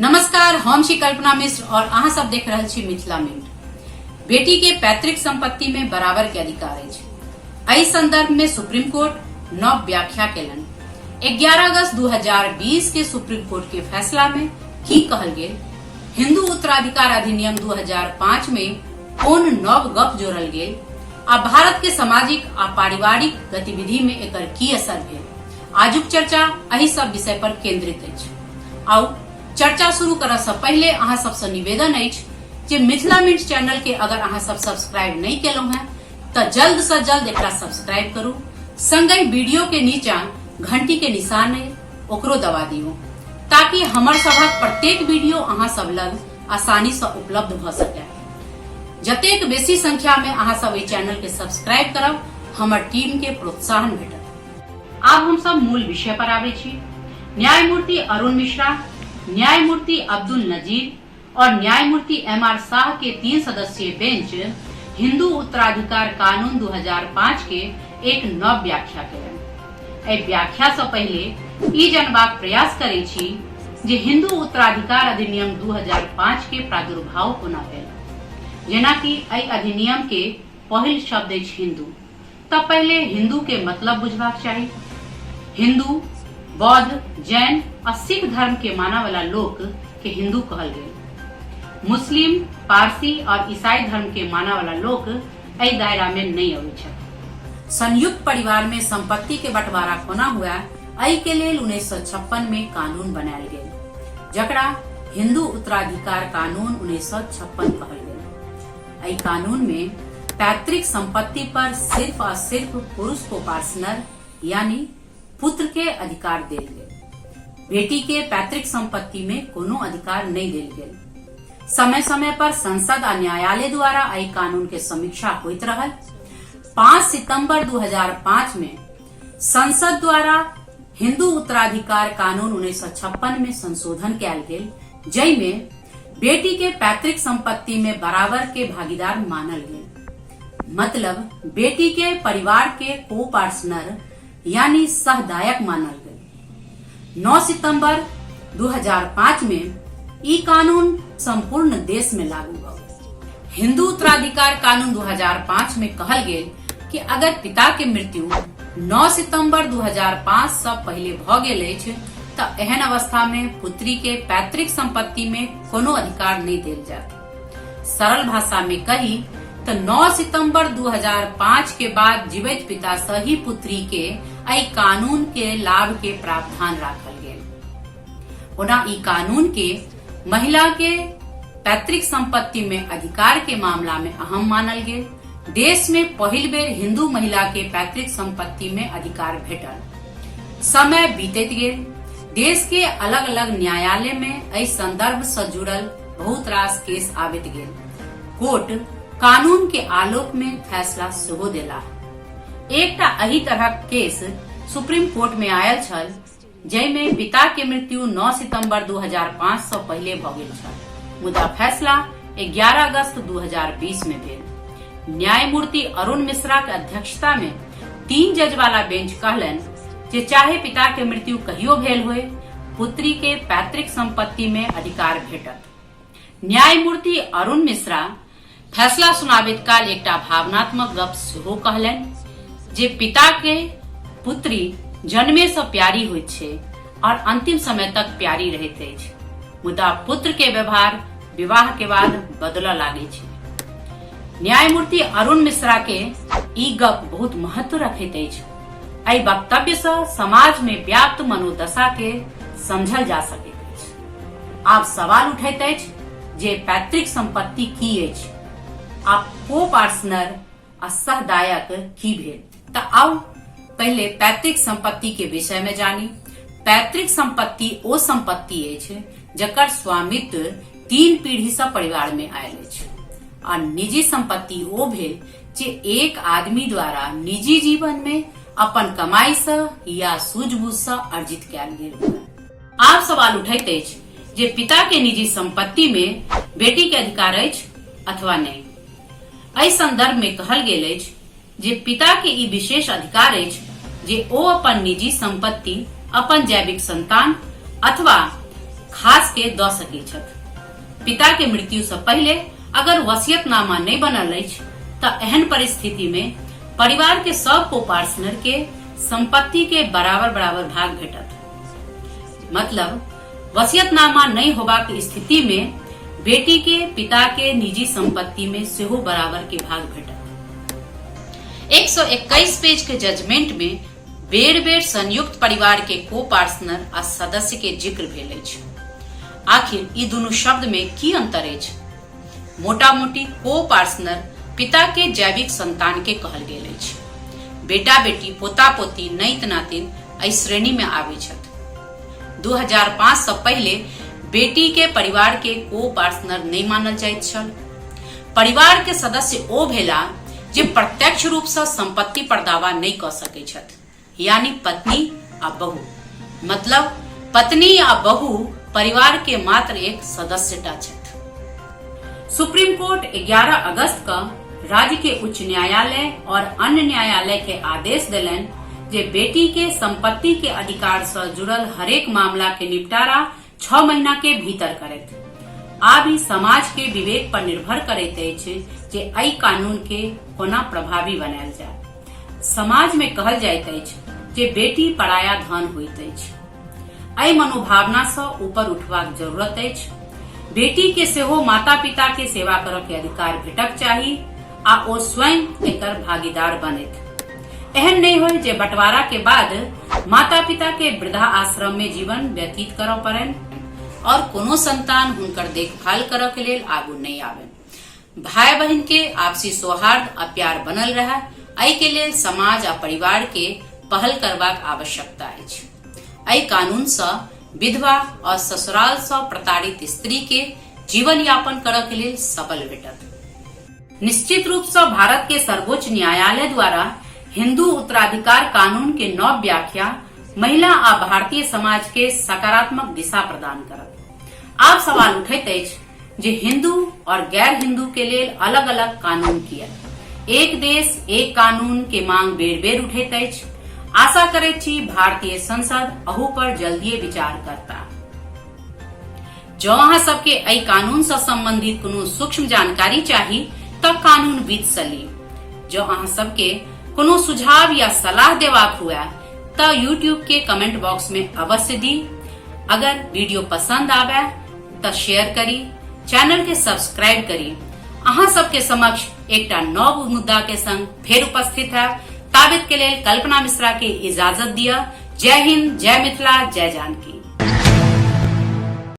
नमस्कार, हम छी कल्पना मिश्र और अहाँ सब देख रहल छी मिथिला मिंट। बेटी के पैतृक संपत्ति में बराबर के अधिकार अछि। एहि संदर्भ में सुप्रीम कोर्ट नव व्याख्या केलन। 11 अगस्त 2020 के सुप्रीम कोर्ट के फैसला में की कहल गेल, हिंदू उत्तराधिकार अधिनियम 2005 में कोन नव गप जोड़ल गेल आ भारत के सामाजिक आ पारिवारिक गतिविधि में एकर की असर भेल। आजुक चर्चा एहि सब विषय पर केंद्रित अछि। आउ चर्चा शुरू करय से पहले अहाँ सबसे निवेदन अछि जे मिथिला मिंट चैनल के अगर अहाँ सब सब्सक्राइब नहीं केलहुं हैं तो जल्द से जल्द एकरा सब्सक्राइब करू। संगे वीडियो के नीचा घंटी के निशान है ओकरो दबा दियो ताकि हमर सभक प्रत्येक वीडियो अहाँ सब लग आसानी से उपलब्ध भ सके। जतेक बेसी संख्या में अहाँ सब ई चैनल के सब्सक्राइब करब हमर टीम के प्रोत्साहन भेटत। आब हम सब मूल विषय पर आबै छी। न्यायमूर्ति अरुण मिश्रा, न्यायमूर्ति अब्दुल नजीर और न्यायमूर्ति एम.आर. शाह के 3 सदस्यीय बेंच हिंदू उत्तराधिकार कानून 2005 के एक नव व्याख्या केलनि। एहि व्याख्या से पहले ई जानबाक प्रयास करै छी जे हिंदू उत्तराधिकार अधिनियम 2005 के प्रादुर्भाव कोना भेल। जेना कि एहि अधिनियम के पहिल शब्द अछि हिंदू, तब पहले हिंदू के मतलब बुझबाक चाही। हिंदू, बौद्ध, जैन और सिख धर्म के माना वाला लोक के हिंदू कहल गेल। मुस्लिम, पारसी और ईसाई धर्म के माना वाला लोक एहि दायरा में नहीं अबै छथि। संयुक्त परिवार में संपत्ति के बंटवारा कोना हुआ, एहि के लेल 1956 में कानून बनायल गेल, जकरा हिंदू उत्तराधिकार कानून 1956 कहल गेल। एहि कानून में पैतृक संपत्ति पर सिर्फ और सिर्फ पुरुष को पार्सनर यानी पुत्र के अधिकार देल गेल। बेटी के पैतृक संपत्ति में कोनो अधिकार नहीं देल गेल। समय समय पर संसद आ न्यायालय द्वारा एहि कानून के समीक्षा होइत रहल। 5 सितंबर 2005 में संसद द्वारा हिंदू उत्तराधिकार कानून 1956 में संशोधन कयल गेल, जय में बेटी के पैतृक संपत्ति में बराबर के भागीदार मानल गेल। मतलब बेटी के परिवार के को पार्टनर यानी सहदायक मानल गेल। 9 सितंबर 2005 में ई कानून संपूर्ण देश में लागू भ गेल। हिंदू उत्तराधिकार कानून 2005 में कहल गेल कि अगर पिता के मृत्यु 9 सितंबर 2005 से पहले भ गेल अछि त एहन अवस्था में पुत्री के पैतृक संपत्ति में कोनो अधिकार नहीं देल जायत। सरल भाषा में कही तो 9 सितंबर 2005 के बाद जीवित पिता से ही पुत्री के एहि कानून के लाभ के प्रावधान राखल गेल। ओना ई कानून के महिला के पैतृक संपत्ति में अधिकार के मामला में अहम मानल गेल। देश में पहिल बेर हिंदू महिला के पैतृक संपत्ति में अधिकार भेटल। समय बीतैत गेल। देश के अलग अलग न्यायालय में एहि संदर्भ से जुड़ल बहुत रास केस आबैत गेल। कोर्ट कानून के आलोक में फैसला सेहो देला। एकटा एही तरह केस सुप्रीम कोर्ट में आयल छल, जैमे पिता के मृत्यु 9 सितंबर 2005 से पहले भ गेल छल, मुदा फैसला 11 अगस्त 2020 में भेल। न्यायमूर्ति अरुण मिश्रा के अध्यक्षता में 3 जज वाला बेंच कहलन जे चाहे पिता के मृत्यु कहियो भेल होय, पुत्री के पैतृक संपत्ति में अधिकार भेटत। न्यायमूर्ति अरुण मिश्रा फैसला सुनाबैत काल एकटा भावनात्मक गप सेहो कहलनि जे पिता के पुत्री जन्मे से प्यारी होइत छै और अंतिम समय तक प्यारी रहैत अछि, मुदा पुत्र के व्यवहार विवाह के बाद बदलऽ लागै छै। न्यायमूर्ति अरुण मिश्रा के ई गप बहुत महत्व रखैत अछि। एहि वक्तव्य से समाज में व्याप्त मनोदशा के समझल जा सकैत अछि। आब सवाल उठैत अछि जे पैतृक संपत्ति की अछि आ को पार्टनर आ सहदायक की भेल। त आओ पहले पैतृक संपत्ति के विषय में जानी। पैतृक संपत्ति ओ संपत्ति अछि जकर स्वामित्व 3 पीढ़ी से परिवार में आयल अछि आ निजी संपत्ति ओ भेल जे एक आदमी द्वारा निजी जीवन में अपन कमाई से या सूझबूझ से अर्जित कयल गेल। आब सवाल उठैत अछि जे पिता के निजी संपत्ति में बेटी के अधिकार अछि अथवा नहीं। एहि संदर्भ में कहल गेल अछि जे पिता के ई विशेष अधिकार अछि जे ओ अपन निजी संपत्ति, अपन जैविक संतान अथवा खास के द सकै छथि। पिता के मृत्यु से पहले अगर वसीयतनामा नहीं बनल अछि त एहन परिस्थिति में परिवार के सब को पार्टनर के संपत्ति के बराबर बराबर भाग भेटत। मतलब वसीयतनामा नहीं होबाक स्थिति में बेटी के पिता के निजी संपत्ति में सेहो बराबर के भाग भेटत। 121 पेज के जजमेंट में बेर बेर संयुक्त परिवार के को पार्टनर आ सदस्य के जिक्र भेल अछि। आखिर ई दुनू शब्द में की अंतर अछि? मोटा मोटी को पार्टनर पिता के जैविक संतान के कहल गेल अछि। बेटा बेटी पोता पोती नैत नातिन एहि श्रेणी में आबै छथि। 2005 से पहले बेटी के परिवार के को पार्टनर नहीं मानल जाइत छल। परिवार के सदस्य ओ भेला जे प्रत्यक्ष रूप से संपत्ति पर दावा नहीं कर सकै छथि, यानी पत्नी आ बहू। मतलब पत्नी आ बहू परिवार के मात्र एक सदस्यता छथि। सुप्रीम कोर्ट 11 अगस्त का राज्य के उच्च न्यायालय और अन्य न्यायालय के आदेश दिलन जे बेटी के संपत्ति के अधिकार से जुड़ल हरेक मामला के निपटारा 6 महीना के भीतर करैत। आ भी समाज के विवेक पर निर्भर करैत अछि जे एहि कानून के कोना प्रभावी बनायल जाय। समाज में कहल जाइत अछि जे बेटी पराया धन होइत अछि। एहि मनोभावना से ऊपर उठबाक जरूरत अछि। बेटी के सेहो माता पिता के सेवा करय के अधिकार भेटक चाही आ ओ स्वयं एकर भागीदार बनैत। एहन नहीं होय जे बंटवारा के बाद माता पिता के वृद्धा आश्रम में जीवन व्यतीत करय पड़नि और कोनो संतान हुनकर देखभाल करय के लेल आगू नहीं आवे। भाई बहन के आपसी सौहार्द आ प्यार बनल रहे, एहि के लेल समाज आ परिवार के पहल करबाक आवश्यकता अछि। एहि कानून से विधवा और ससुराल से प्रताड़ित स्त्री के जीवन यापन करय के लेल सबल भेटत। निश्चित रूप से भारत के सर्वोच्च न्यायालय द्वारा हिंदू उत्तराधिकार कानून के नव व्याख्या महिला आ भारतीय समाज के सकारात्मक दिशा प्रदान करत। आप सवाल उठैत अछि जे हिंदू और गैर हिंदू के लेल अलग अलग कानून किया। एक देश एक कानून के मांग बेर बेर उठैत अछि। आशा करैत छी भारतीय संसद अहू पर जल्दिए विचार करता। जो अहाँ सबके एहि कानून से संबंधित कोनो सूक्ष्म जानकारी चाही त कानूनविद से ली। जो अहाँ सबके कोनो सुझाव या सलाह देबाक हुए त YouTube के कमेंट बॉक्स में अवश्य दी। अगर वीडियो पसंद आवे त शेयर करी, चैनल के सब्सक्राइब करी। अहाँ सबके समक्ष एकटा नव मुद्दा के संग फेर उपस्थित है। ताबित के लेल कल्पना मिश्रा के इजाजत दिया। जय हिंद, जय मिथिला, जय जानकी।